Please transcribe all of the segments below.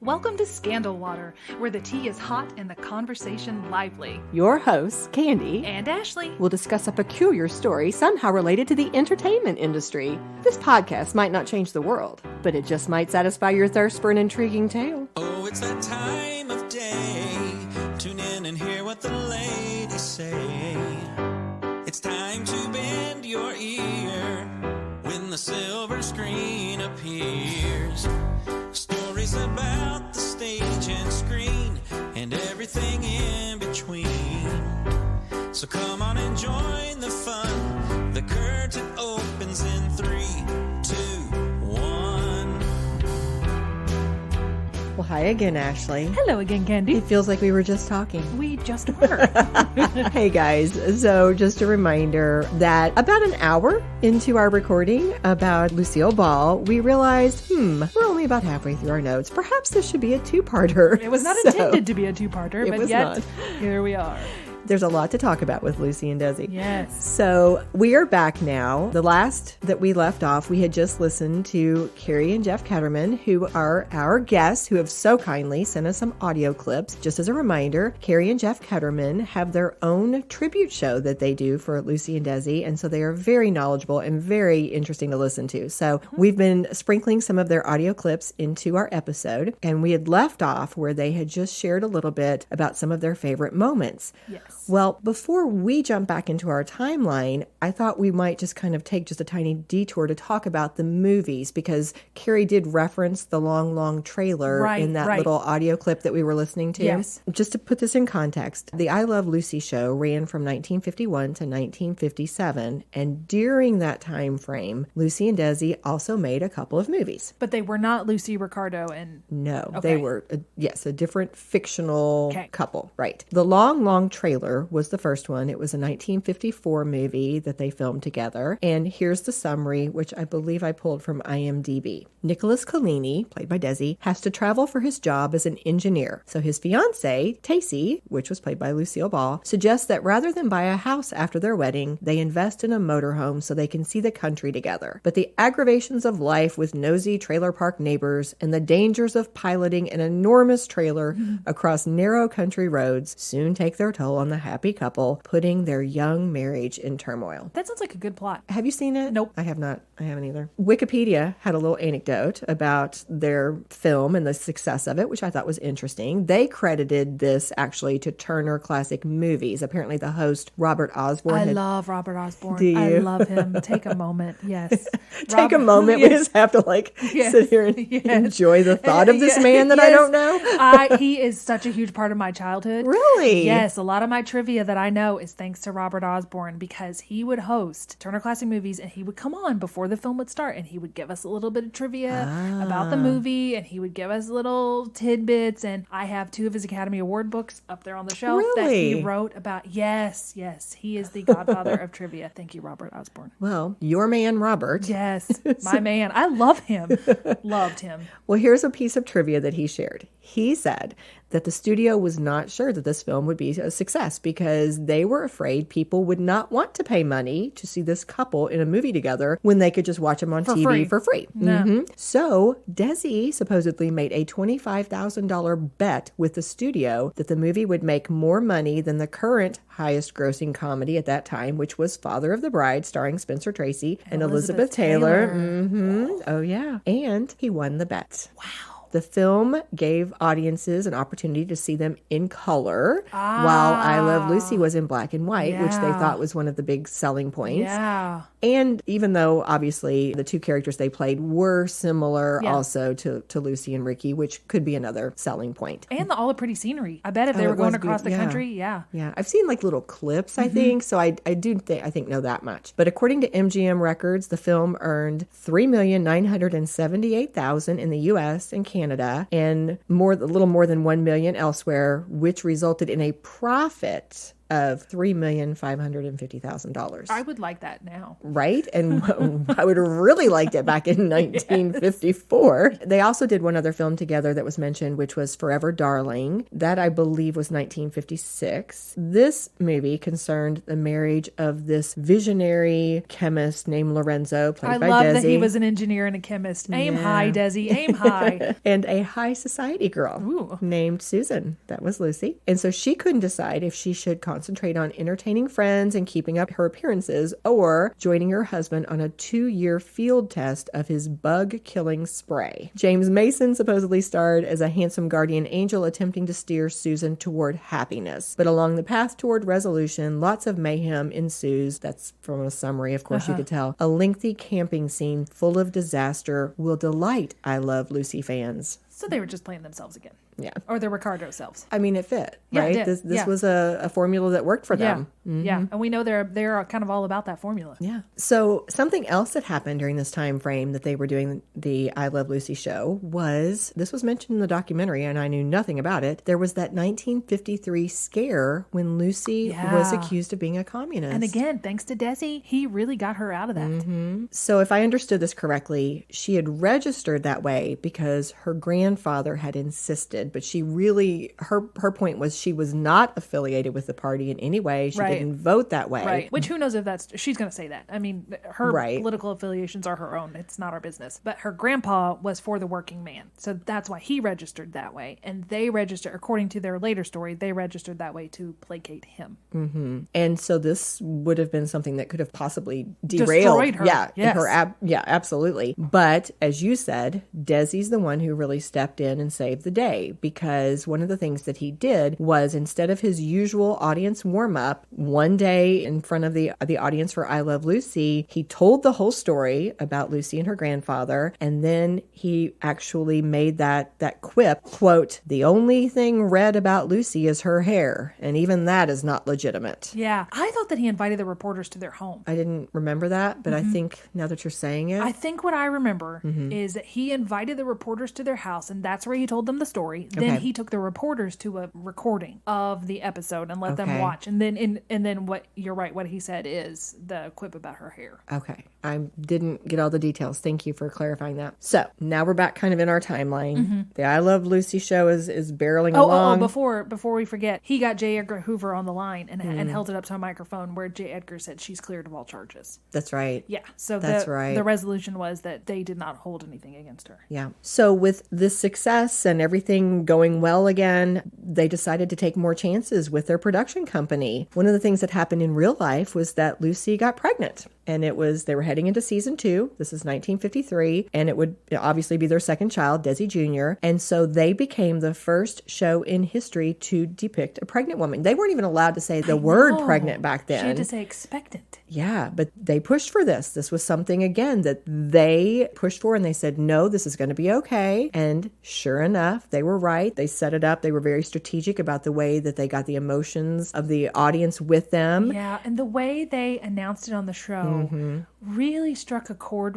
Welcome to Scandal Water, where the tea is hot and the conversation lively. Your hosts, Candy and Ashley, will discuss a peculiar story somehow related to the entertainment industry. This podcast might not change the world, but it just might satisfy your thirst for an intriguing tale. Oh, it's that time of day. Tune in and hear what the ladies say. It's time to bend your ear when the silver screen appears. Stories about the stage and screen and everything in between. So come on and join the fun. The curtain opens in 3, 2, 1. Well, hi again, Ashley. Hello again, Candy. It feels like we were just talking. We just were. Hey guys, so just a reminder that about an hour into our recording about Lucille Ball, we realized, we're only about halfway through our notes. Perhaps this should be a two-parter. It was not intended to be a two-parter, but yet here we are. There's a lot to talk about with Lucy and Desi. Yes. So we are back now. The last that we left off, we had just listened to Carrie and Jeff Ketterman, who are our guests, who have so kindly sent us some audio clips. Just as a reminder, Carrie and Jeff Ketterman have their own tribute show that they do for Lucy and Desi, and so they are very knowledgeable and very interesting to listen to. So we've been sprinkling some of their audio clips into our episode, and we had left off where they had just shared a little bit about some of their favorite moments. Yes. Well, before we jump back into our timeline, I thought we might just kind of take just a tiny detour to talk about the movies, because Carrie did reference the long trailer in that little audio clip that we were listening to. Yes. Just to put this in context, the I Love Lucy show ran from 1951 to 1957, and during that time frame, Lucy and Desi also made a couple of movies. But they were not Lucy, Ricardo, and... No, Okay. They were, a different fictional couple. Right. The long trailer was the first one. It was a 1954 movie that they filmed together. And here's the summary, which I believe I pulled from IMDb. Nicholas Collini, played by Desi, has to travel for his job as an engineer. So his fiancée, Tacy, which was played by Lucille Ball, suggests that rather than buy a house after their wedding, they invest in a motorhome so they can see the country together. But the aggravations of life with nosy trailer park neighbors and the dangers of piloting an enormous trailer across narrow country roads soon take their toll on the happy couple, putting their young marriage in turmoil. That sounds like a good plot. Have you seen it? Nope. I have not. I haven't either. Wikipedia had a little anecdote about their film and the success of it, which I thought was interesting. They credited this actually to Turner Classic Movies. Apparently the host, Robert Osborne. I love Robert Osborne. Do you? I love him. Take a moment. Yes. Take a moment. We just have to sit here and enjoy the thought of this man that I don't know. He is such a huge part of my childhood. Really? Yes. A lot of my trivia that I know is thanks to Robert Osborne, because he would host Turner Classic Movies and he would come on before the film would start and he would give us a little bit of trivia about the movie, and he would give us little tidbits. And I have 2 of his Academy Award books up there on the shelf that he wrote about. Yes. He is the godfather of trivia. Thank you, Robert Osborne. Well, your man, Robert. Yes, my man. I love him. Loved him. Well, here's a piece of trivia that he shared. He said that the studio was not sure that this film would be a success because they were afraid people would not want to pay money to see this couple in a movie together when they could just watch them on TV for free. No. So Desi supposedly made a $25,000 bet with the studio that the movie would make more money than the current highest grossing comedy at that time, which was Father of the Bride, starring Spencer Tracy and Elizabeth Taylor. Oh, yeah. And he won the bet. Wow. The film gave audiences an opportunity to see them in color, while I Love Lucy was in black and white, which they thought was one of the big selling points. Yeah. And even though, obviously, the 2 characters they played were similar also to Lucy and Ricky, which could be another selling point. And all the pretty scenery. I bet if they were going across the country, Yeah, I've seen little clips, I think, so I think know that much. But according to MGM Records, the film earned $3,978,000 in the U.S. and Canada, and a little more than $1 million elsewhere, which resulted in a profit of $3,550,000. I would like that now. Right? And I would have really liked it back in 1954. Yes. They also did one other film together that was mentioned, which was Forever Darling. That, I believe, was 1956. This movie concerned the marriage of this visionary chemist named Lorenzo, played by Desi. I love that he was an engineer and a chemist. Aim high, Desi. Aim high. And a high society girl named Susan. That was Lucy. And so she couldn't decide if she should concentrate on entertaining friends and keeping up her appearances or joining her husband on a 2-year field test of his bug-killing spray. James Mason supposedly starred as a handsome guardian angel attempting to steer Susan toward happiness. But along the path toward resolution, lots of mayhem ensues. That's from a summary, of course, you could tell. A lengthy camping scene full of disaster will delight I Love Lucy fans. So they were just playing themselves again. Yeah. Or the Ricardo selves. I mean, it fit, Yeah, right? it did. This was a formula that worked for them. Yeah. And we know they're kind of all about that formula. Yeah. So something else that happened during this time frame that they were doing the I Love Lucy show was, this was mentioned in the documentary and I knew nothing about it. There was that 1953 scare when Lucy was accused of being a communist. And again, thanks to Desi, he really got her out of that. So if I understood this correctly, she had registered that way because her grandfather had insisted, but she really, her point was she was not affiliated with the party in any way. She didn't vote that way. Right. Which who knows if she's going to say that. I mean, her political affiliations are her own. It's not our business. But her grandpa was for the working man. So that's why he registered that way. And they registered, according to their later story, they registered that way to placate him. And so this would have been something that could have possibly derailed. Destroyed her. Yeah. Yes. Absolutely. But as you said, Desi's the one who really stepped in and saved the day, because one of the things that he did was, instead of his usual audience warm-up, one day in front of the audience for I Love Lucy, he told the whole story about Lucy and her grandfather, and then he actually made that quip, quote, "The only thing red about Lucy is her hair, and even that is not legitimate." Yeah. I thought that he invited the reporters to their home. I didn't remember that, but I think now that you're saying it, I think what I remember is that he invited the reporters to their house, and that's where he told them the story. Then he took the reporters to a recording of the episode and let them watch. And then what you're right, what he said is the quip about her hair. Okay. I didn't get all the details. Thank you for clarifying that. So now we're back kind of in our timeline. The I Love Lucy show is barreling along. Before we forget, he got J. Edgar Hoover on the line and held it up to a microphone where J. Edgar said she's cleared of all charges. That's right. Yeah. So That's the resolution was that they did not hold anything against her. Yeah. So with this success and everything going well again, they decided to take more chances with their production company. One of the things that happened in real life was that Lucy got pregnant. And they were heading into season 2. This is 1953. And it would obviously be their second child, Desi Jr. And so they became the first show in history to depict a pregnant woman. They weren't even allowed to say the word pregnant back then. She had to say expectant. Yeah, but they pushed for this. This was something, again, that they pushed for, and they said, no, this is going to be okay. And sure enough, they were right. They set it up. They were very strategic about the way that they got the emotions of the audience with them. Yeah, and the way they announced it on the show really struck a chord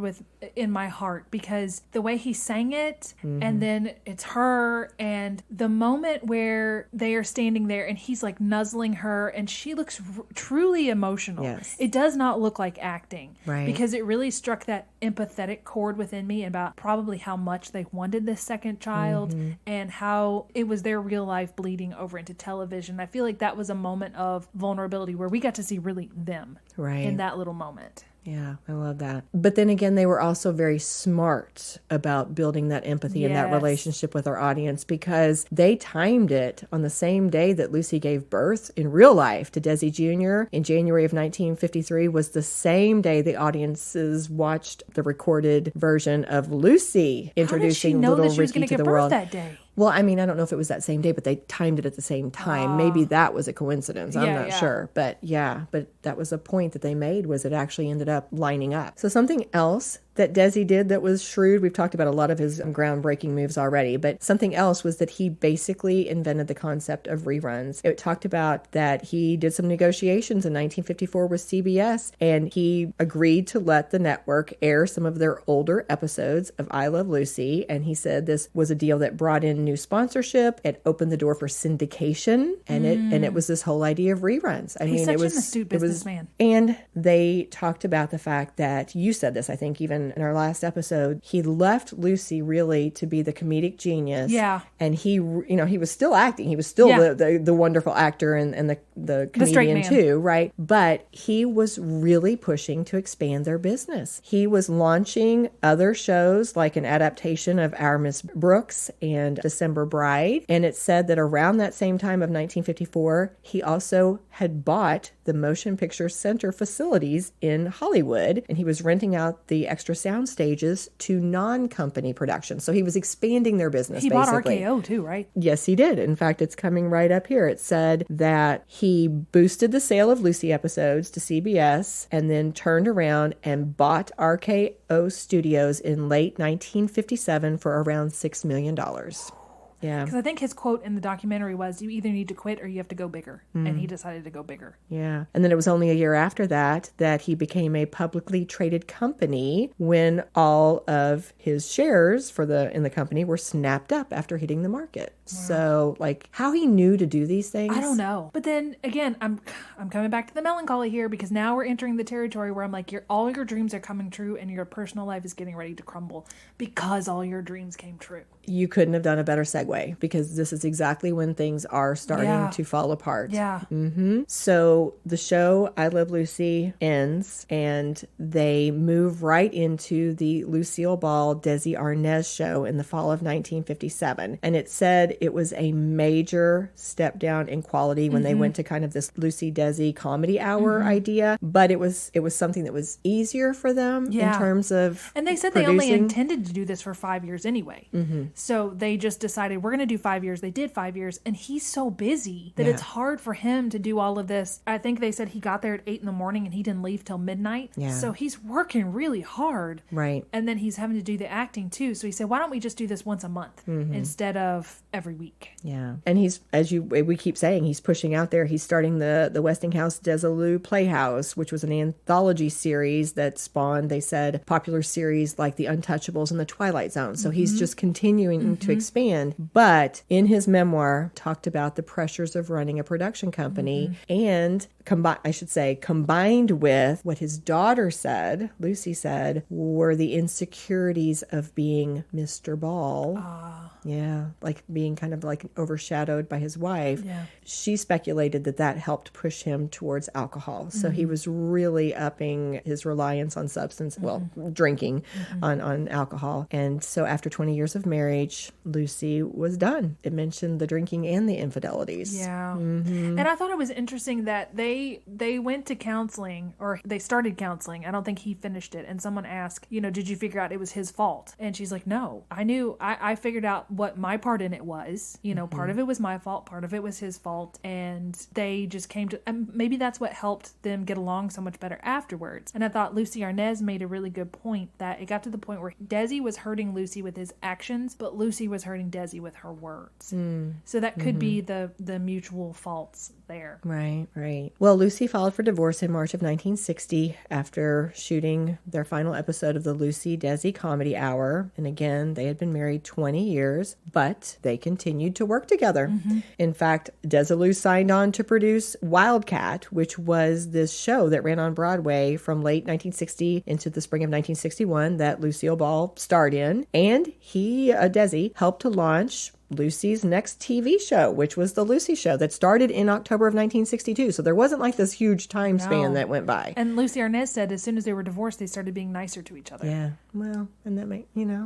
in my heart, because the way he sang it, and then it's her, and the moment where they are standing there and he's like nuzzling her and she looks truly emotional. Yes. It does not look like acting, right? Because it really struck that empathetic chord within me about probably how much they wanted this second child and how it was their real life bleeding over into television. I feel like that was a moment of vulnerability where we got to see really them in that little moment. Yeah, I love that. But then again, they were also very smart about building that empathy and that relationship with our audience, because they timed it on the same day that Lucy gave birth in real life to Desi Jr. in January of 1953 was the same day the audiences watched the recorded version of Lucy introducing little Ricky to the world. That day? Well, I mean, I don't know if it was that same day, but they timed it at the same time. Maybe that was a coincidence. I'm not sure. But that was a point that they made, was it actually ended up lining up. So something else that Desi did that was shrewd. We've talked about a lot of his groundbreaking moves already, but something else was that he basically invented the concept of reruns. It talked about that he did some negotiations in 1954 with CBS, and he agreed to let the network air some of their older episodes of I Love Lucy. And he said this was a deal that brought in new sponsorship. It opened the door for syndication, and it was this whole idea of reruns. He's such an astute businessman. And they talked about the fact that, you said this, I think, even in our last episode, he left Lucy really to be the comedic genius. Yeah. And he was still acting. He was still the wonderful actor and the comedian too, right? But he was really pushing to expand their business. He was launching other shows like an adaptation of Our Miss Brooks and December Bride. And it said that around that same time of 1954, he also had bought the Motion Picture Center facilities in Hollywood, and he was renting out the extra sound stages to non-company productions. So he was expanding their business, He basically. bought RKO too, right? Yes, he did. In fact, it's coming right up here. It said that he boosted the sale of Lucy episodes to CBS and then turned around and bought RKO Studios in late 1957 for around $6 million. Yeah. Because I think his quote in the documentary was, you either need to quit or you have to go bigger. And he decided to go bigger. Yeah. And then it was only a year after that he became a publicly traded company when all of his shares in the company were snapped up after hitting the market. Wow. So, like, how he knew to do these things, I don't know. But then again, I'm coming back to the melancholy here, because now we're entering the territory where I'm like, all your dreams are coming true and your personal life is getting ready to crumble because all your dreams came true. You couldn't have done a better segue, because this is exactly when things are starting to fall apart. Yeah. Mm-hmm. So the show I Love Lucy ends, and they move right into the Lucille Ball, Desi Arnaz show in the fall of 1957. And it said it was a major step down in quality when they went to kind of this Lucy Desi comedy hour idea, but it was something that was easier for them in terms of And they said producing. they only intended to do this for 5 years anyway. So they just decided, we're going to do 5 years. They did 5 years, and he's so busy that it's hard for him to do all of this. I think they said he got there at 8 a.m. and he didn't leave till midnight. Yeah. So he's working really hard. Right. And then he's having to do the acting too. So he said, why don't we just do this once a month instead of every week? Yeah. And he's, we keep saying, he's pushing out there. He's starting the Westinghouse Desilu Playhouse, which was an anthology series that spawned, they said, popular series like The Untouchables and The Twilight Zone. So he's just continuing to expand. But in his memoir, talked about the pressures of running a production company and combined with what his daughter said, Lucy said, were the insecurities of being Mr. Ball. Yeah, like being kind of like overshadowed by his wife. Yeah. She speculated that helped push him towards alcohol. So he was really upping his reliance on substance, drinking on alcohol. And so after 20 years of marriage, Lucy was done. It mentioned the drinking and the infidelities. Yeah. And I thought it was interesting that they went to counseling, or they started counseling. I don't think he finished it. And someone asked, did you figure out it was his fault? And she's like, no, I figured out what my part in it was. Part of it was my fault, part of it was his fault. And they just came to, and maybe that's what helped them get along so much better afterwards. And I thought Lucy Arnaz made a really good point, that it got to the point where Desi was hurting Lucy with his actions, but Lucy was hurting Desi with her words. So that could be the mutual faults there. Right. Well, Lucy filed for divorce in March of 1960 after shooting their final episode of the Lucy Desi Comedy Hour. And again, they had been married 20 years, but they continued to work together. In fact, Desilu signed on to produce Wildcat, which was this show that ran on Broadway from late 1960 into the spring of 1961 that Lucille Ball starred in. And Desi, helped to launch Lucy's next TV show, which was The Lucy Show, that started in October of 1962. So there wasn't like this huge time span that went by. And Lucy Arnaz said as soon as they were divorced, they started being nicer to each other. Yeah. Well, and that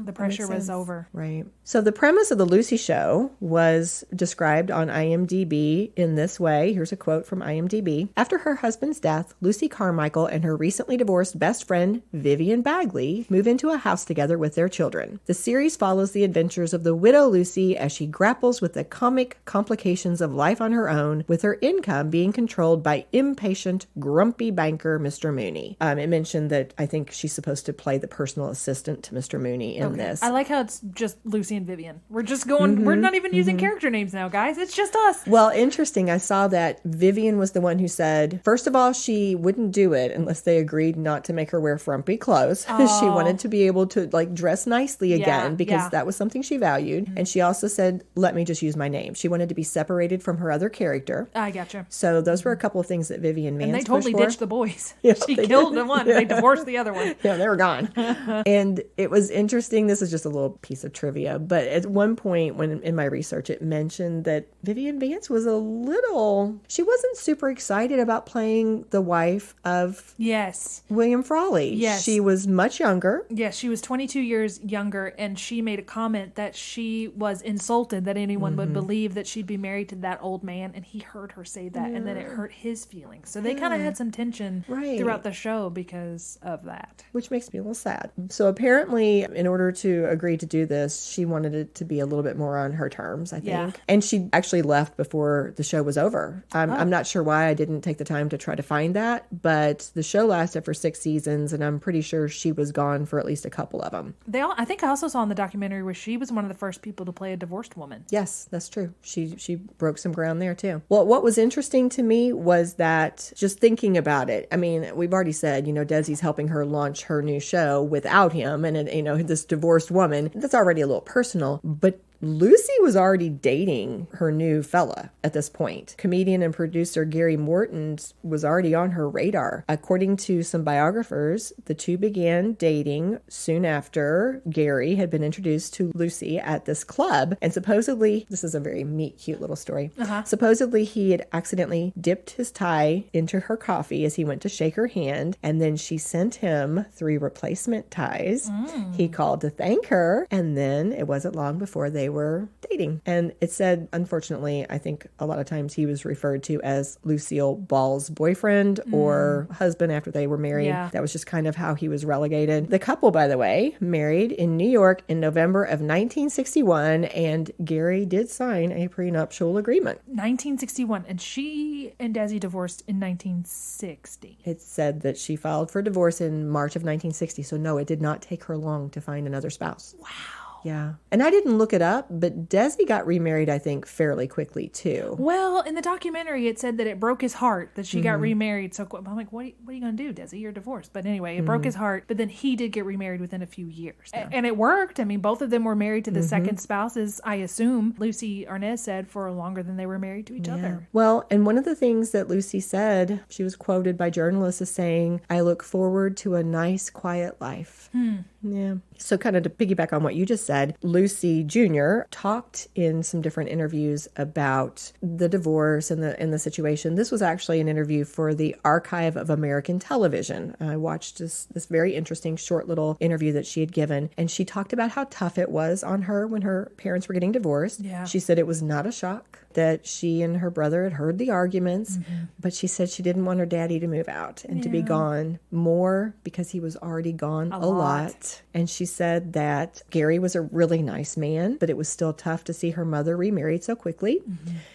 the pressure was over. Right. So the premise of The Lucy Show was described on IMDb in this way. Here's a quote from IMDb. After her husband's death, Lucy Carmichael and her recently divorced best friend, Vivian Bagley, move into a house together with their children. The series follows the adventures of the widow Lucy as as she grapples with the comic complications of life on her own, with her income being controlled by impatient, grumpy banker Mr. Mooney. It mentioned that I think she's supposed to play the personal assistant to Mr. Mooney in this. I like how it's just Lucy and Vivian. We're just going, we're not even using character names now, guys. It's just us. Well, interesting. I saw that Vivian was the one who said, first of all, she wouldn't do it unless they agreed not to make her wear frumpy clothes. She wanted to be able to like dress nicely again because that was something she valued. Mm-hmm. And she also said, let me just use my name. She wanted to be separated from her other character. I gotcha. So those were a couple of things that Vivian Vance And they totally ditched the boys. Yeah, she killed the one. They divorced the other one. Yeah, they were gone. And it was interesting. This is just a little piece of trivia. But at one point when in my research, it mentioned that Vivian Vance was she wasn't super excited about playing the wife of William Frawley. Yes. She was much younger. Yes, she was 22 years younger, and she made a comment that she was insulted that anyone would believe that she'd be married to that old man, and he heard her say that, and then it hurt his feelings. So they kind of had some tension throughout the show because of that. Which makes me a little sad. So apparently, in order to agree to do this, she wanted it to be a little bit more on her terms, I think. Yeah. And she actually left before the show was over. I'm not sure why I didn't take the time to try to find that, but the show lasted for 6 seasons, and I'm pretty sure she was gone for at least a couple of them. I think I also saw in the documentary where she was one of the first people to play a divorced woman. Yes, that's true. She broke some ground there too. Well, what was interesting to me was that just thinking about it, I mean, we've already said, Desi's helping her launch her new show without him, and this divorced woman, that's already a little personal, but Lucy was already dating her new fella at this point. Comedian and producer Gary Morton was already on her radar. According to some biographers, the two began dating soon after Gary had been introduced to Lucy at this club. And supposedly, this is a very cute little story. Supposedly, he had accidentally dipped his tie into her coffee as he went to shake her hand. And then she sent him 3 replacement ties. He called to thank her. And then it wasn't long before they were dating. And it said, unfortunately, I think a lot of times he was referred to as Lucille Ball's boyfriend or husband after they were married. Yeah. That was just kind of how he was relegated. The couple, by the way, married in New York in November of 1961, and Gary did sign a prenuptial agreement. 1961, and she and Desi divorced in 1960. It said that she filed for divorce in March of 1960, so no, it did not take her long to find another spouse. Wow. Yeah. And I didn't look it up, but Desi got remarried, I think, fairly quickly, too. Well, in the documentary, it said that it broke his heart that she got remarried. So I'm like, what are you going to do, Desi? You're divorced. But anyway, it broke his heart. But then he did get remarried within a few years. Yeah. And it worked. I mean, both of them were married to the second spouses, I assume. Lucy Arnaz said for longer than they were married to each other. Well, and one of the things that Lucy said, she was quoted by journalists as saying, I look forward to a nice, quiet life. Yeah. So kind of to piggyback on what you just said, Lucy Jr. talked in some different interviews about the divorce and the situation. This was actually an interview for the Archive of American Television. I watched this very interesting short little interview that she had given, and she talked about how tough it was on her when her parents were getting divorced. Yeah. She said it was not a shock that she and her brother had heard the arguments, but she said she didn't want her daddy to move out and to be gone more because he was already gone a lot. And she said that Gary was a really nice man, but it was still tough to see her mother remarried so quickly.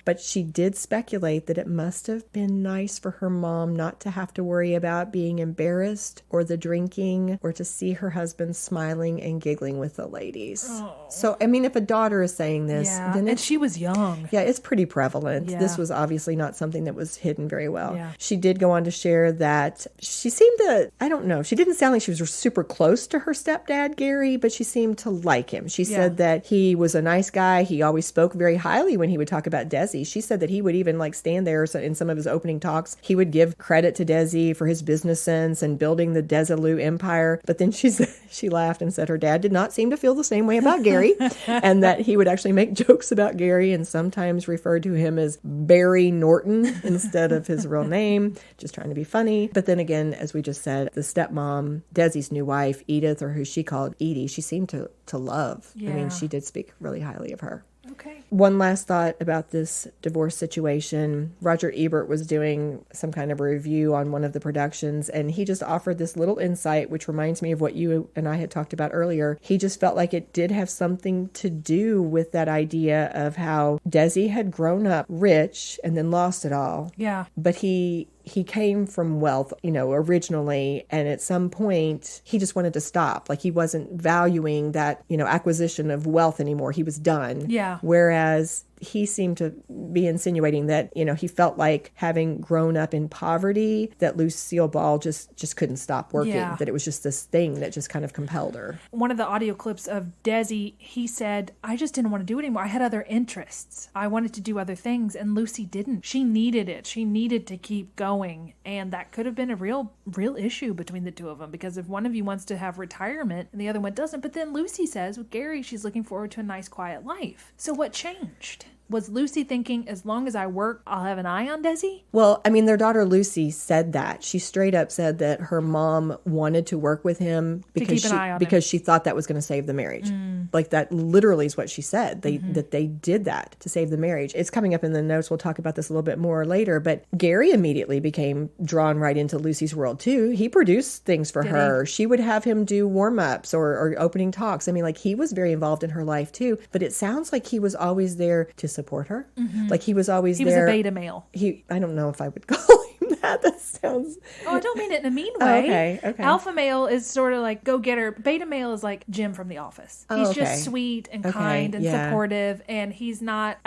But she did speculate that it must have been nice for her mom not to have to worry about being embarrassed or the drinking or to see her husband smiling and giggling with the ladies. So, I mean, if a daughter is saying this, then and she was young. Yeah, it's pretty prevalent. Yeah. This was obviously not something that was hidden very well. Yeah. She did go on to share that she seemed to, I don't know, she didn't sound like she was super close to her stepdad, Gary, but she seemed to like him. She said that he was a nice guy. He always spoke very highly when he would talk about Desi. She said that he would even like stand there in some of his opening talks. He would give credit to Desi for his business sense and building the Desilu empire. But then she laughed and said her dad did not seem to feel the same way about Gary and that he would actually make jokes about Gary and sometimes referred to him as Barry Norton instead of his real name, just trying to be funny. But then again, as we just said, the stepmom, Desi's new wife, Edith, or who she called Edie, she seemed to love. Yeah. I mean, she did speak really highly of her. Okay. One last thought about this divorce situation. Roger Ebert was doing some kind of a review on one of the productions, and he just offered this little insight, which reminds me of what you and I had talked about earlier. He just felt like it did have something to do with that idea of how Desi had grown up rich and then lost it all. Yeah. But he came from wealth, originally. And at some point, he just wanted to stop. Like, he wasn't valuing that, acquisition of wealth anymore. He was done. Yeah. Whereas he seemed to be insinuating that, he felt like having grown up in poverty, that Lucille Ball just couldn't stop working. Yeah. That it was just this thing that just kind of compelled her. One of the audio clips of Desi, he said, I just didn't want to do it anymore. I had other interests. I wanted to do other things, and Lucy didn't. She needed it. She needed to keep going. And that could have been a real issue between the two of them, because if one of you wants to have retirement and the other one doesn't, but then Lucy says with Gary, she's looking forward to a nice, quiet life. So what changed? Was Lucy thinking, as long as I work, I'll have an eye on Desi? Well, I mean, their daughter Lucy said that. She straight up said that her mom wanted to work with him because she thought that was going to save the marriage. Like, that literally is what she said. That they did that to save the marriage. It's coming up in the notes. We'll talk about this a little bit more later. But Gary immediately became drawn right into Lucy's world too. He produced things for her. She would have him do warm-ups or opening talks. I mean, like, he was very involved in her life too. But it sounds like he was always there to support her. Like, he was always there. He was a beta male. I don't know if I would call him that. That sounds... Oh, I don't mean it in a mean way. Okay. Alpha male is sort of like go-getter. Beta male is like Jim from The Office. He's just sweet and kind and supportive, and he's not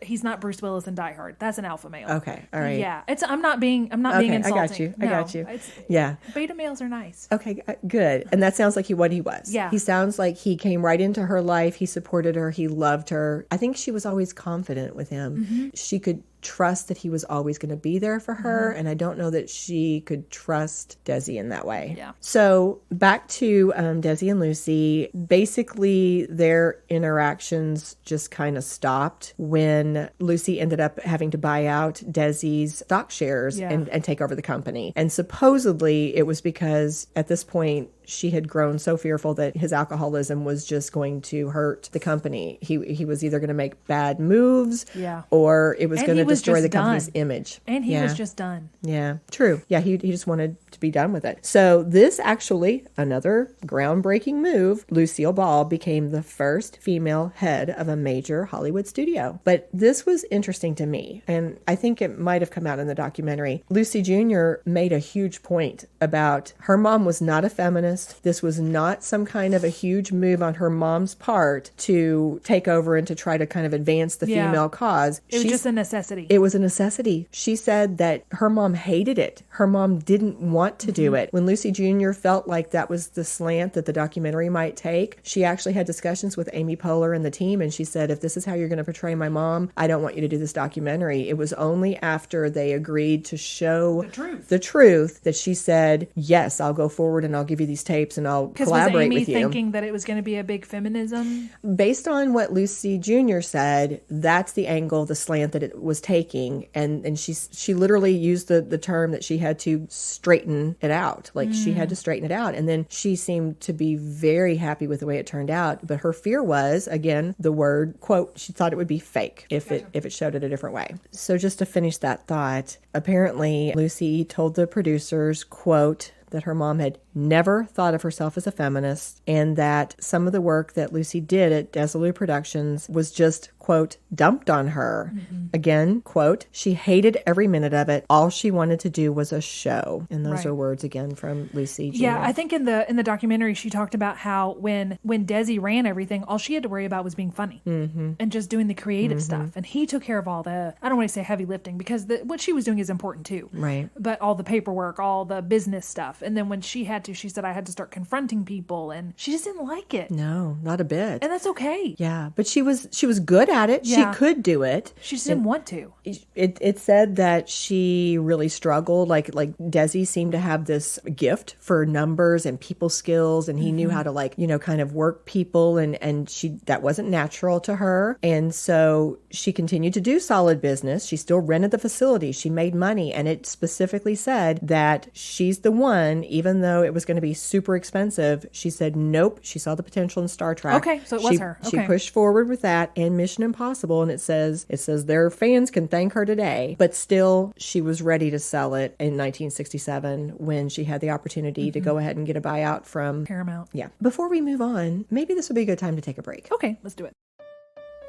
he's not Bruce Willis in Die Hard. That's an alpha male. Okay, all right. Yeah, I'm not being insulting. I got you. Yeah. Beta males are nice. Okay, good. And that sounds like what he was. Yeah. He sounds like he came right into her life. He supported her. He loved her. I think she was always confident with him. She could trust that he was always going to be there for her, and I don't know that she could trust Desi in that way. Yeah. So back to Desi and Lucy. Basically, their interactions just kind of stopped when Lucy ended up having to buy out Desi's stock shares and take over the company. And supposedly it was because at this point she had grown so fearful that his alcoholism was just going to hurt the company. He was either going to make bad moves, or it was going to destroy the company's image. And he was just done. Yeah, true. Yeah, he just wanted to be done with it. So this actually, another groundbreaking move, Lucille Ball became the first female head of a major Hollywood studio. But this was interesting to me, and I think it might have come out in the documentary. Lucy Jr. made a huge point about her mom was not a feminist. This was not some kind of a huge move on her mom's part to take over and to try to kind of advance the female cause. It was just a necessity. It was a necessity. She said that her mom hated it. Her mom didn't want to do it. When Lucy Jr. felt like that was the slant that the documentary might take, she actually had discussions with Amy Poehler and the team, and she said, if this is how you're going to portray my mom, I don't want you to do this documentary. It was only after they agreed to show the truth that she said, yes, I'll go forward and I'll give you these tapes and I'll collaborate with you. Was Amy thinking that it was going to be a big feminism? Based on what Lucy Jr. said, that's the angle, the slant that it was taking. And she literally used the term that she had to straighten it out. Like, she had to straighten it out. And then she seemed to be very happy with the way it turned out. But her fear was, again, the word, quote, she thought it would be fake if it showed it a different way. So just to finish that thought, apparently Lucy told the producers, quote, that her mom had never thought of herself as a feminist, and that some of the work that Lucy did at Desilu Productions was just, quote, dumped on her. Again, quote, she hated every minute of it. All she wanted to do was a show. And those are words again from Lucy Jr. Yeah, I think in the documentary she talked about how when Desi ran everything, all she had to worry about was being funny and just doing the creative stuff. And he took care of all the, I don't want to say heavy lifting, because what she was doing is important too. Right. But all the paperwork, all the business stuff. And then when she said, I had to start confronting people, and she just didn't like it. No, not a bit. And that's okay. Yeah, but she was good at at it. Yeah. She could do it. She just didn't want to. It said that she really struggled. Like Desi seemed to have this gift for numbers and people skills, and he knew how to kind of work people, and that wasn't natural to her. And so she continued to do solid business. She still rented the facility. She made money, and it specifically said that she's the one, even though it was going to be super expensive. She said nope. She saw the potential in Star Trek. Okay, so it was her. She Okay. pushed forward with that and Mission Impossible, and it says their fans can thank her today. But still, she was ready to sell it in 1967 when she had the opportunity to go ahead and get a buyout from Paramount. Yeah. Before we move on, maybe this would be a good time to take a break. Okay, let's do it.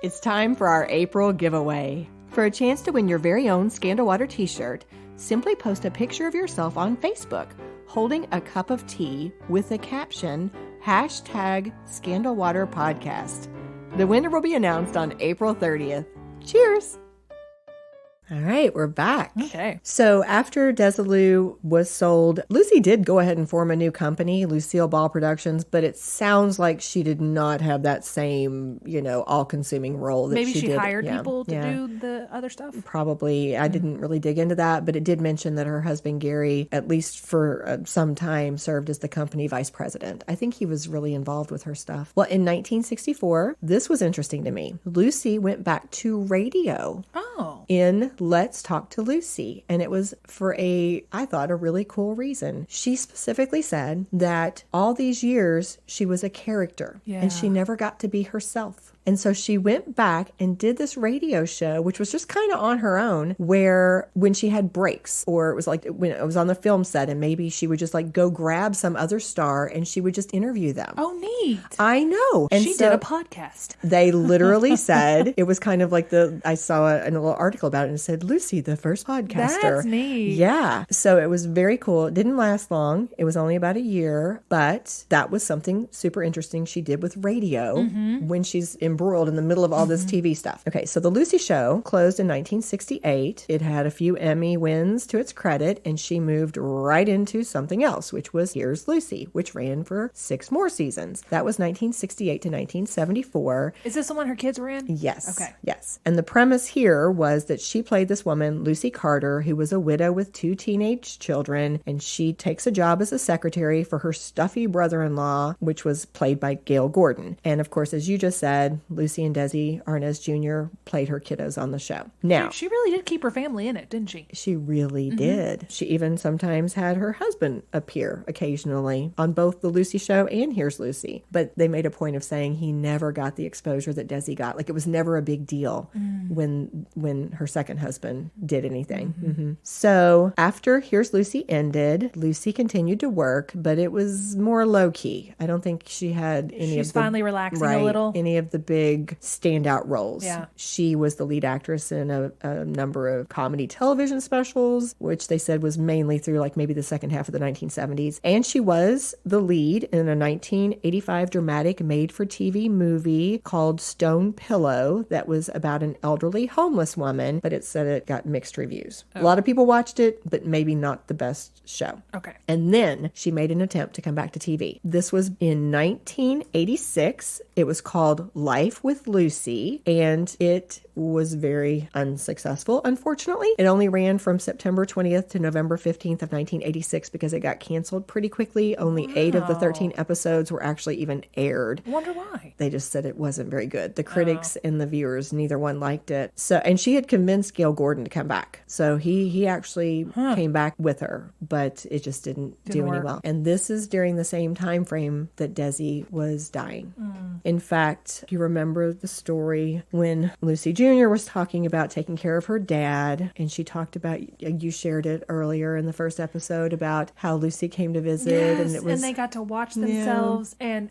It's time for our April giveaway. For a chance to win your very own Scandal Water t-shirt, simply post a picture of yourself on Facebook holding a cup of tea with the caption #ScandalWaterPodcast. The winner will be announced on April 30th. Cheers! All right, we're back. Okay. So after Desilu was sold, Lucy did go ahead and form a new company, Lucille Ball Productions, but it sounds like she did not have that same, all-consuming role that Maybe she did. hired people to do the other stuff? Probably. I didn't really dig into that, but it did mention that her husband, Gary, at least for some time, served as the company vice president. I think he was really involved with her stuff. Well, in 1964, this was interesting to me. Lucy went back to radio. Oh. In Let's Talk to Lucy. And it was for I thought, a really cool reason. She specifically said that all these years she was a character and she never got to be herself. And so she went back and did this radio show, which was just kind of on her own, where when she had breaks, or it was like when it was on the film set, and maybe she would just go grab some other star and she would just interview them. Oh, neat. I know. And She did a podcast. They literally said, it was kind of like I saw a little article about it and it said, Lucy, the first podcaster. That's neat. Yeah. So it was very cool. It didn't last long. It was only about a year, but that was something super interesting she did with radio when she's embroiled in the middle of all this TV stuff. Okay, so the Lucy Show closed in 1968. It had a few Emmy wins to its credit, and she moved right into something else, which was Here's Lucy, which ran for 6 more seasons. That was 1968 to 1974. Is this the one her kids were in? Yes. Okay. Yes. And the premise here was that she played this woman, Lucy Carter, who was a widow with 2 teenage children, and she takes a job as a secretary for her stuffy brother-in-law, which was played by Gail Gordon. And of course, as you just said, Lucy and Desi Arnaz Jr. played her kiddos on the show. Now, She really did keep her family in it, didn't she? she really did. She even sometimes had her husband appear occasionally on both the Lucy Show and Here's Lucy. But they made a point of saying he never got the exposure that Desi got. Like, it was never a big deal when her second husband did anything. So after Here's Lucy ended, Lucy continued to work, but it was more low-key. I don't think she had any She's finally relaxing a little. Any of the big standout roles. Yeah. She was the lead actress in a number of comedy television specials, which they said was mainly through maybe the second half of the 1970s. And she was the lead in a 1985 dramatic made-for-TV movie called Stone Pillow that was about an elderly homeless woman, but it said it got mixed reviews. A lot of people watched it, but maybe not the best show. Okay. And then she made an attempt to come back to TV. This was in 1986. It was called Life with Lucy, and it was very unsuccessful, unfortunately. It only ran from September 20th to November 15th of 1986 because it got canceled pretty quickly. Only 8 of the 13 episodes were actually even aired. I wonder why. They just said it wasn't very good. The critics and the viewers, neither one liked it. So, and she had convinced Gail Gordon to come back. So he actually came back with her, but it just didn't do any work. well. And this is during the same time frame that Desi was dying. In fact, you remember the story when Lucy Jr. was talking about taking care of her dad, and she talked about, you shared it earlier in the first episode, about how Lucy came to visit. Yes, and it was, and they got to watch themselves, and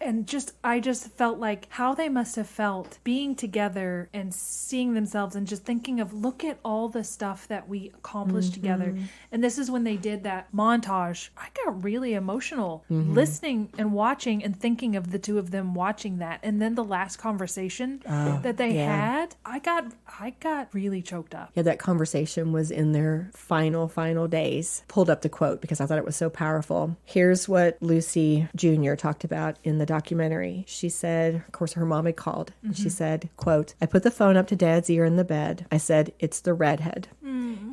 I just felt like how they must have felt being together and seeing themselves and just thinking of, look at all the stuff that we accomplished together. And this is when they did that montage. I got really emotional listening and watching and thinking of the two of them watching that. And then the last conversation conversation that they had, I got really choked up. Yeah, that conversation was in their final days. Pulled up the quote because I thought it was so powerful. Here's what Lucy Jr. talked about in the documentary. She said, of course, her mom had called. And she said, quote, "I put the phone up to Dad's ear in the bed. I said, 'It's the redhead.'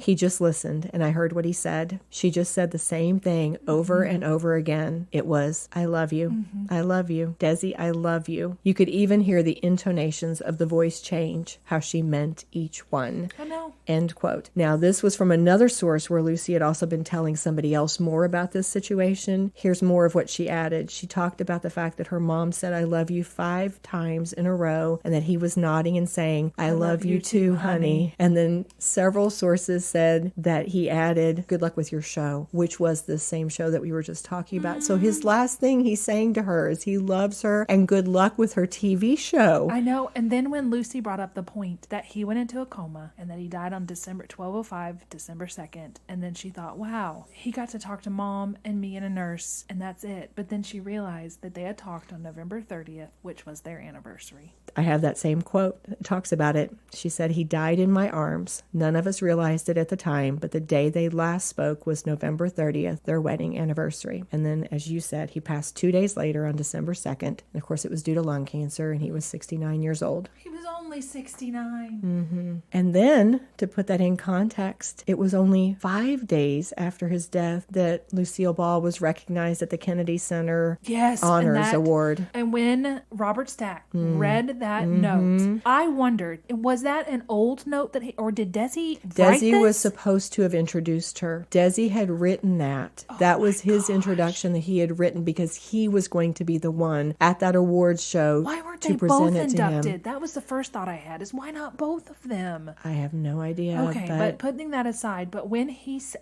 He just listened, and I heard what he said. She just said the same thing over and over again. It was, 'I love you. I love you. Desi, I love you.' You could even hear the intonations of the voice change, how she meant each one." I know. End quote. Now, this was from another source where Lucy had also been telling somebody else more about this situation. Here's more of what she added. She talked about the fact that her mom said, "I love you" 5 times in a row, and that he was nodding and saying, I love you too, honey. And then several sources said that he added, "Good luck with your show," which was the same show that we were just talking about. So his last thing he's saying to her is he loves her and good luck with her TV show. I know. And then when Lucy brought up the point that he went into a coma and that he died on December 12/05, December 2nd, and then she thought, wow, he got to talk to Mom and me and a nurse, and that's it. But then she realized that they had talked on November 30th, which was their anniversary. I have that same quote. It talks about it. She said, "He died in my arms. None of us realized it at the time, but the day they last spoke was November 30th, their wedding anniversary." And then, as you said, he passed 2 days later on December 2nd. And of course, it was due to lung cancer, and he was 69 years old. He was only 69. And then, to put that in context, it was only 5 days after his death that Lucille Ball was recognized at the Kennedy Center Honors Award. And when Robert Stack read that note, I wondered, was that an old note that or did Desi write this? Desi was supposed to have introduced her. Desi had written that. That was his introduction that he had written because he was going to be the one at that awards show. Why weren't to they present both it to inducted? him. That was the first thought I had, is why not both of them? I have no idea. Okay, but putting that aside, but when he said,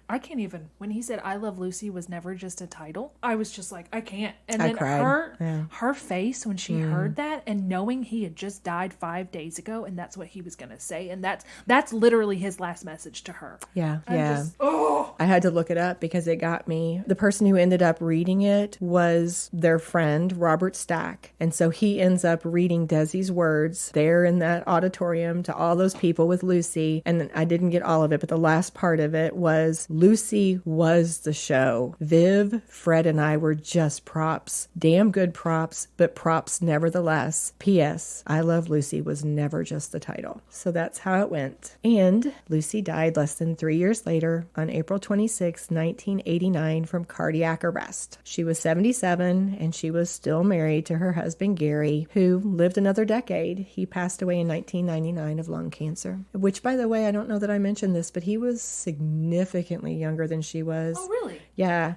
I can't even, when he said, "I love Lucy" was never just a title, I was just like, I can't. And then her face when she heard that, and knowing he had just died 5 days ago, and that's what he was going to say. And that's literally his last message to her. I had to look it up because it got me. The person who ended up reading it was their friend, Robert Stack. And so he ends up reading Desi's words there in that auditorium to all those people with Lucy. And I didn't get all of it, but the last part of it was, "Lucy was the show. Viv, Fred, and I were just props. Damn good props, but props nevertheless. P.S. I Love Lucy was never just the title." So that's how it went. And Lucy died less than 3 years later on April 26, 1989, from cardiac arrest. She was 77, and she was still married to her husband, Gary, who lived another decade. He passed away in 1999 of lung cancer, which, by the way, I don't know that I mentioned this, but he was significantly younger than she was. Oh, really? Yeah.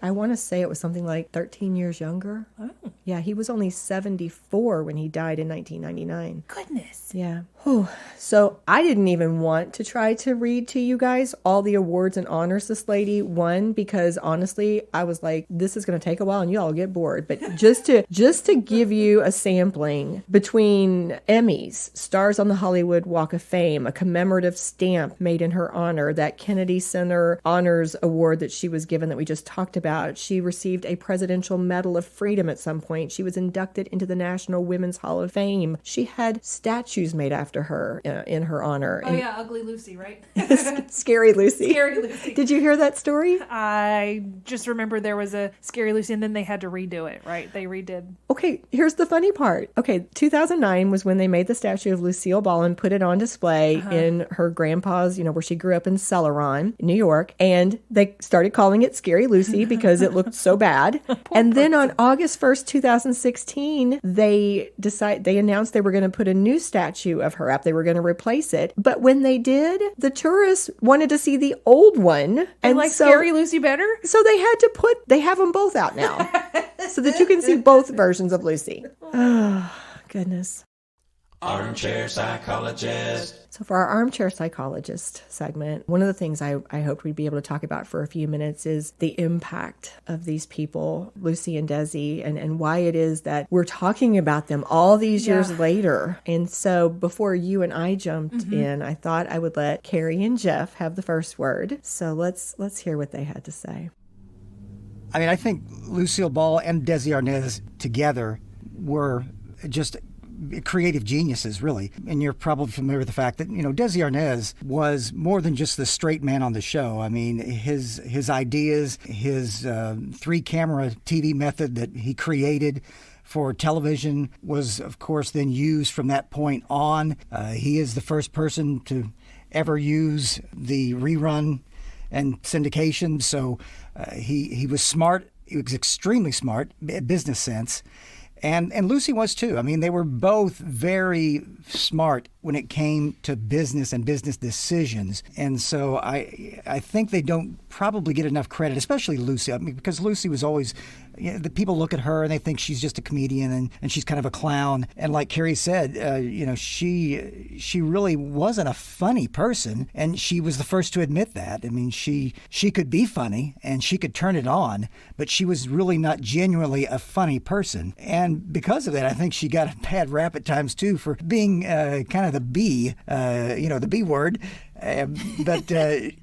I want to say it was something like 13 years younger. Oh. Yeah, he was only 74 when he died in 1999. Goodness. Yeah. Whew. So I didn't even want to try to read to you guys all the awards and honors this lady won, because honestly, I was like, this is going to take a while and you all get bored. But just to give you a sampling, between Emmys, stars on the Hollywood Walk of Fame, a commemorative stamp made in her honor, that Kennedy Center Honors Award that she was given that we just talked about. She received a Presidential Medal of Freedom at some point. She was inducted into the National Women's Hall of Fame. She had statues made after her in her honor. Oh, yeah, Ugly Lucy, right? Scary Lucy. Scary Lucy. Did you hear that story? I just remember there was a Scary Lucy, and then they had to redo it, right? They redid. Okay, here's the funny part. Okay, 2009 was when they made the statue of Lucille Ball and put it on display in her grandpa's, where she grew up in Celeron, New York. And they started calling it Scary Lucy because it looked so bad. And then on August 1st, 2016, they announced they were going to put a new statue of her up. They were going to replace it. But when they did, the tourists wanted to see the old one. And Scary Lucy better? So they have them both out now so that you can see both versions of Lucy. Oh, goodness. Armchair Psychologist. So for our Armchair Psychologist segment, one of the things I hoped we'd be able to talk about for a few minutes is the impact of these people, Lucy and Desi, and why it is that we're talking about them all these years later. And so before you and I jumped in, I thought I would let Carrie and Jeff have the first word. So let's hear what they had to say. I mean, I think Lucille Ball and Desi Arnaz together were just creative geniuses, really. And you're probably familiar with the fact that, Desi Arnaz was more than just the straight man on the show. I mean, his ideas, his 3-camera TV method that he created for television was, of course, then used from that point on. He is the first person to ever use the rerun and syndication. So he was smart. He was extremely smart, business sense. And Lucy was too. I mean, they were both very smart when it came to business and business decisions. And so I think they don't probably get enough credit, especially Lucy. I mean, because Lucy was always, the people look at her and they think she's just a comedian and she's kind of a clown. And like Carrie said, she really wasn't a funny person, and she was the first to admit that. I mean, she could be funny and she could turn it on, but she was really not genuinely a funny person. And because of that, I think she got a bad rap at times too for being kind of the B, the B word. But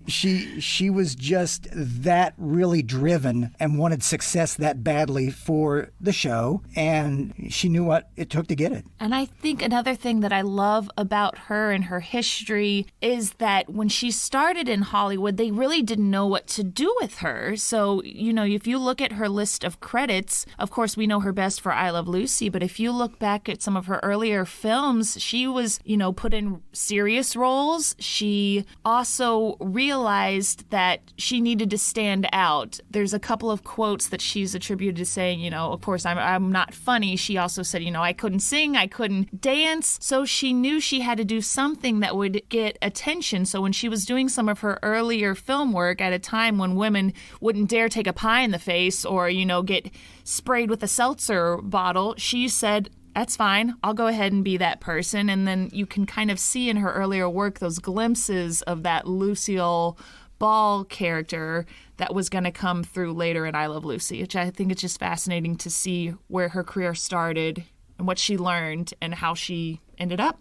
she was just that really driven and wanted success that badly for the show, and she knew what it took to get it. And I think another thing that I love about her and her history is that when she started in Hollywood, they really didn't know what to do with her. So, if you look at her list of credits, of course, we know her best for I Love Lucy, but if you look back at some of her earlier films, she was, put in serious roles. She also realized that she needed to stand out. There's a couple of quotes that she's attributed to saying, of course, I'm not funny. She also said, I couldn't sing, I couldn't dance. So she knew she had to do something that would get attention. So when she was doing some of her earlier film work at a time when women wouldn't dare take a pie in the face or, get sprayed with a seltzer bottle, she said, that's fine. I'll go ahead and be that person. And then you can kind of see in her earlier work those glimpses of that Lucille Ball character that was going to come through later in I Love Lucy, which I think it's just fascinating to see where her career started and what she learned and how she ended up.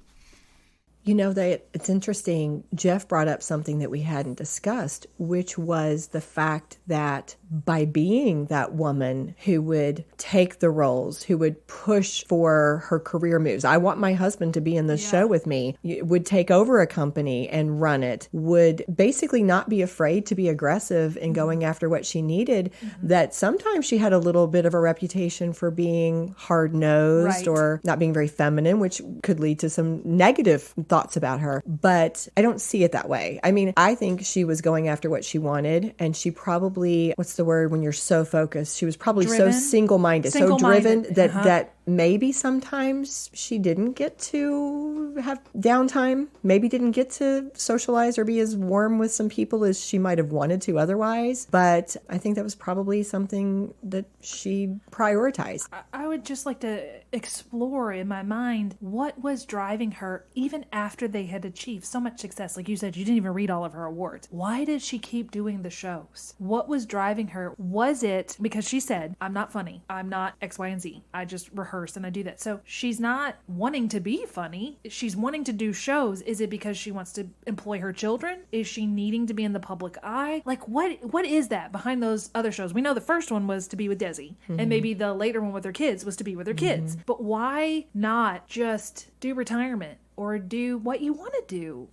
It's interesting. Jeff brought up something that we hadn't discussed, which was the fact that by being that woman who would take the roles, who would push for her career moves. I want my husband to be in this show with me, would take over a company and run it, would basically not be afraid to be aggressive in going after what she needed, that sometimes she had a little bit of a reputation for being hard-nosed or not being very feminine, which could lead to some negative thoughts about her. But I don't see it that way. I mean, I think she was going after what she wanted, and she probably, what's the word when you're so focused? She was probably so single-minded, so driven that maybe sometimes she didn't get to have downtime, maybe didn't get to socialize or be as warm with some people as she might have wanted to otherwise. But I think that was probably something that she prioritized. I would just like to explore in my mind what was driving her even after they had achieved so much success. Like you said, you didn't even read all of her awards. Why did she keep doing the shows? What was driving her? Was it because she said, I'm not funny, I'm not X, Y, and Z, I just rehearse and I do that? So she's not wanting to be funny, she's wanting to do shows. Is it because she wants to employ her children? Is she needing to be in the public eye? Like what is that behind those other shows? We know the first one was to be with Desi, and maybe the later one with her kids was to be with her kids. But why not just do retirement or do what you want to do?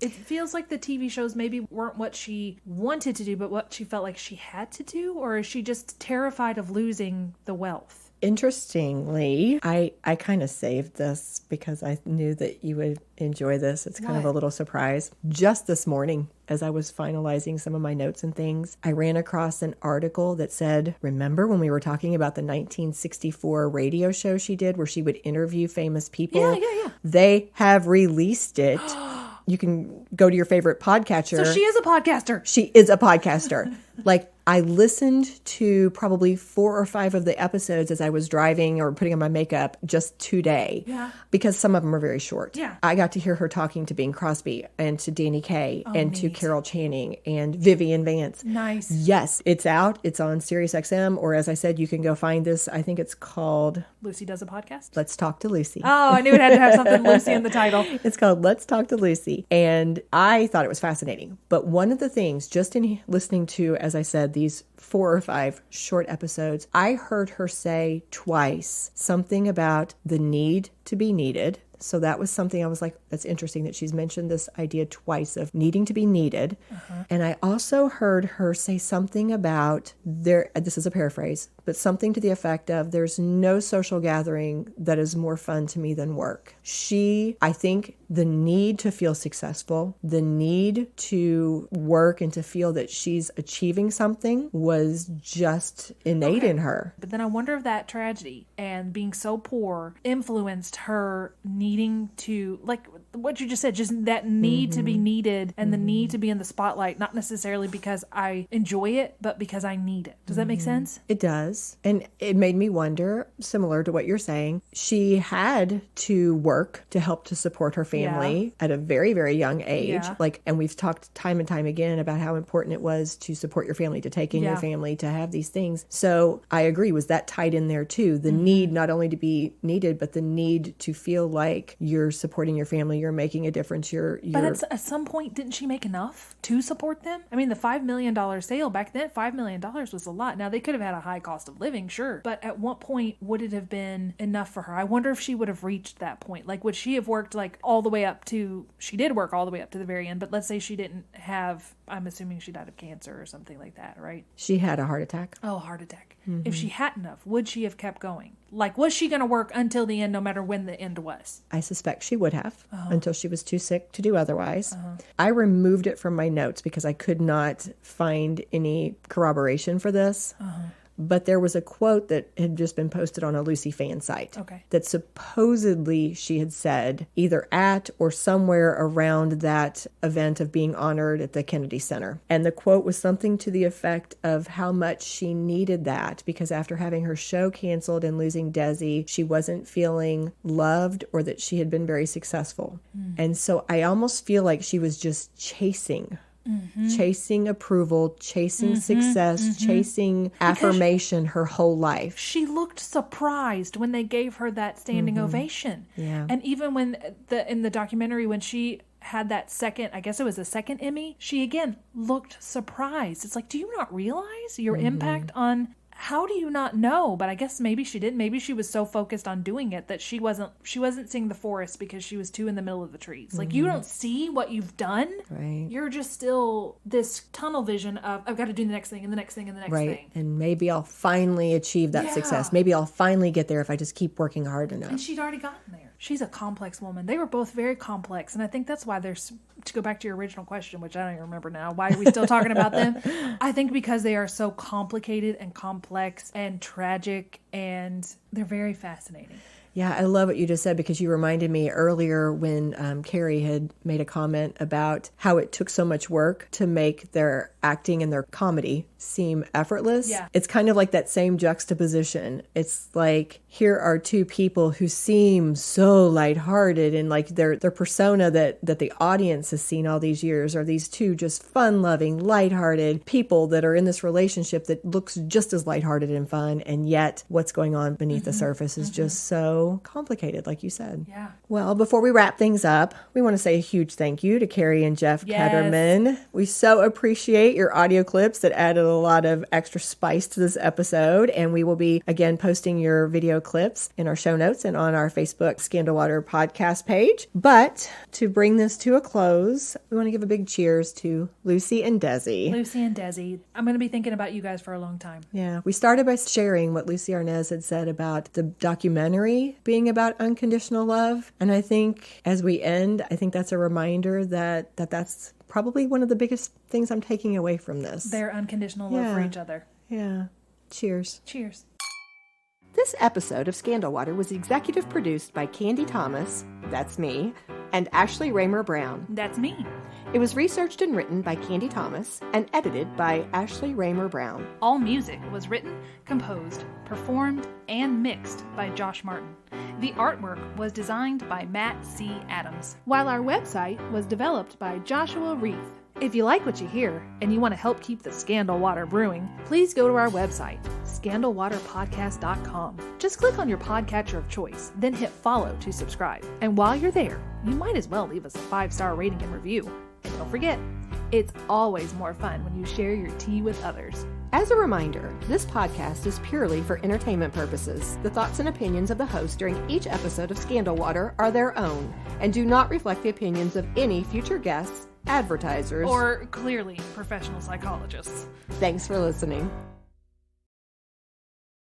It feels like the TV shows maybe weren't what she wanted to do, but what she felt like she had to do. Or is she just terrified of losing the wealth? Interestingly, I kind of saved this because I knew that you would enjoy this. It's kind of a little surprise. Just this morning, as I was finalizing some of my notes and things, I ran across an article that said, remember when we were talking about the 1964 radio show she did where she would interview famous people? Yeah. They have released it. You can go to your favorite podcatcher. So she is a podcaster. She is a podcaster. Like, I listened to probably 4 or 5 of the episodes as I was driving or putting on my makeup just today. Yeah. Because some of them are very short. Yeah. I got to hear her talking to Bing Crosby and to Danny Kaye and to Carol Channing and Vivian Vance. Nice. Yes. It's out. It's on SiriusXM, or as I said, you can go find this. I think it's called Lucy Does a Podcast? Let's Talk to Lucy. Oh, I knew it had to have something Lucy in the title. It's called Let's Talk to Lucy. And I thought it was fascinating. But one of the things, just in listening to, as I said, these 4 or 5 short episodes, I heard her say twice something about the need to be needed. So that was something I was like, that's interesting that she's mentioned this idea twice of needing to be needed. And I also heard her say something about this is a paraphrase, but something to the effect of there's no social gathering that is more fun to me than work. I think the need to feel successful, the need to work and to feel that she's achieving something was just innate in her. But then I wonder if that tragedy and being so poor influenced her needing to, like what you just said, just that need to be needed and the need to be in the spotlight, not necessarily because I enjoy it, but because I need it. Does that make sense? It does. And it made me wonder, similar to what you're saying, she had to work to help to support her family at a very, very young age. And we've talked time and time again about how important it was to support your family, to take in your family, to have these things. So I agree. Was that tied in there too? The need not only to be needed, but the need to feel like you're supporting your family, you're making a difference. But at some point, didn't she make enough to support them? I mean, the $5 million sale back then, $5 million was a lot. Now, they could have had a high cost of living, sure. But at what point would it have been enough for her? I wonder if she would have reached that point. Like, would she have worked like all the way up to, she did work all the way up to the very end, but let's say she didn't have, I'm assuming she died of cancer or something like that, right? She had a heart attack. Oh, heart attack. If she hadn't have, would she have kept going? Like, was she going to work until the end, no matter when the end was? I suspect she would have until she was too sick to do otherwise. I removed it from my notes because I could not find any corroboration for this. But there was a quote that had just been posted on a Lucy fan site that supposedly she had said either at or somewhere around that event of being honored at the Kennedy Center. And the quote was something to the effect of how much she needed that because after having her show canceled and losing Desi, she wasn't feeling loved or that she had been very successful. And so I almost feel like she was just chasing approval, chasing success, chasing affirmation her whole life. She looked surprised when they gave her that standing ovation. Yeah. And even when in the documentary, when she had that second, I guess it was a second Emmy, she again looked surprised. It's like, do you not realize your impact on... How do you not know? But I guess maybe she did. Maybe she was so focused on doing it that she wasn't seeing the forest because she was too in the middle of the trees. Like, you don't see what you've done. Right. You're just still this tunnel vision of, I've got to do the next thing and the next thing and the next thing. And maybe I'll finally achieve that success. Maybe I'll finally get there if I just keep working hard enough. And she'd already gotten there. She's a complex woman. They were both very complex. And I think that's why there's, to go back to your original question, which I don't even remember now, why are we still talking about them? I think because they are so complicated and complex and tragic, and they're very fascinating. Yeah, I love what you just said because you reminded me earlier when Carrie had made a comment about how it took so much work to make their acting and their comedy seem effortless. Yeah. It's kind of like that same juxtaposition. It's like, here are two people who seem so lighthearted and like their persona that the audience has seen all these years are these two just fun-loving, lighthearted people that are in this relationship that looks just as lighthearted and fun, and yet what's going on beneath the surface is just so complicated, like you said. Yeah. Well, before we wrap things up, we want to say a huge thank you to Carrie and Jeff Ketterman. We so appreciate your audio clips that added a lot of extra spice to this episode, and we will be again posting your video clips in our show notes and on our Facebook Scandal Water podcast page. But to bring this to a close, we want to give a big cheers to Lucy and Desi. Lucy and Desi. I'm going to be thinking about you guys for a long time. Yeah. We started by sharing what Lucy Arnaz had said about the documentary being about unconditional love. And I think as we end, I think that's a reminder that's probably one of the biggest things I'm taking away from this. Their unconditional love for each other. Yeah. Cheers. Cheers. This episode of Scandal Water was executive produced by Candy Thomas, that's me, and Ashley Raymer Brown. That's me. It was researched and written by Candy Thomas and edited by Ashley Raymer Brown. All music was written, composed, performed, and mixed by Josh Martin. The artwork was designed by Matt C. Adams, while our website was developed by Joshua Reith. If you like what you hear and you want to help keep the Scandal Water brewing, please go to our website, scandalwaterpodcast.com. Just click on your podcatcher of choice, then hit follow to subscribe. And while you're there, you might as well leave us a 5-star rating and review. And don't forget, it's always more fun when you share your tea with others. As a reminder, this podcast is purely for entertainment purposes. The thoughts and opinions of the host during each episode of Scandal Water are their own and do not reflect the opinions of any future guests, advertisers, or clearly professional psychologists. Thanks for listening.